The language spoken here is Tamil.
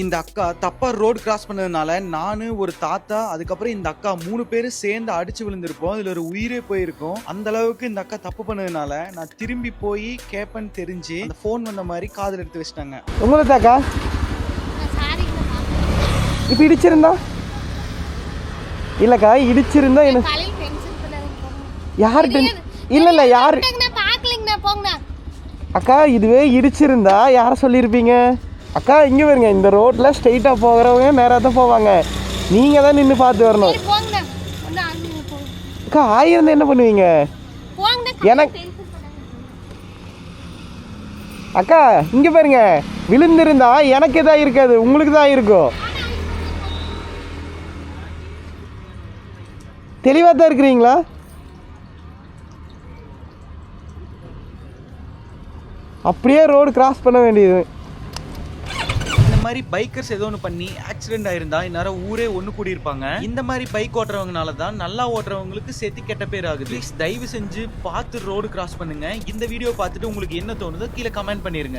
இந்த அக்கா தப்பா ரோடு கிராஸ் பண்ணதுனால நானு ஒரு தாத்தா அதுக்கப்புறம் இந்த அக்கா 3 பேரும் சேர்ந்து அடிச்சு விழுந்திருப்போம். இதுல ஒரு உயிரே போயிருக்கும். அந்த அளவுக்கு இந்த அக்கா தப்பு பண்ணதுனால நான் திரும்பி போய் கேப்பன்னு தெரிஞ்சு அந்த போன் வந்த மாதிரி காதுல எடுத்து வச்சிட்டாங்க. உங்களுக்கு அக்கா இப்ப இடிச்சிருந்தா இல்லக்கா இடிச்சிருந்தா என்ன யார்கிட்ட இல்ல யாரு அக்கா இதுவே இடிச்சிருந்தா யார சொல்லியிருப்பீங்க? அக்கா இங்கே வருங்க, இந்த ரோட்டில் ஸ்ட்ரெயிட்டாக போகிறவங்க நேராக தான் போவாங்க, நீங்கள் தான் நின்று பார்த்து வரணும். அக்கா ஆயிருந்தா என்ன பண்ணுவீங்க? எனக்கு அக்கா இங்கே பாருங்க, விழுந்திருந்தா எனக்கு எதாவது இருக்காது, உங்களுக்கு தான் இருக்கும். தெளிவாக தான் இருக்கிறீங்களா? அப்படியே ரோடு கிராஸ் பண்ண வேண்டியது. இந்த மாதிரி பைக்கர்ஸ் ஏதோ ஒன்று பண்ணி ஆக்சிடென்ட் ஆயிருந்தா இந்நேரம் ஊரே ஒன்று கூடி இருப்பாங்க. இந்த மாதிரி பைக் ஓட்டுறவங்கனால தான் நல்லா ஓட்டுறவங்களுக்கு சேர்த்து கெட்ட பேர் ஆகுது. ப்ளீஸ் தயவு செஞ்சு பார்த்து ரோடு கிராஸ் பண்ணுங்க. இந்த வீடியோ பார்த்துட்டு உங்களுக்கு என்ன தோணுதோ கீழே கமெண்ட் பண்ணிருங்க.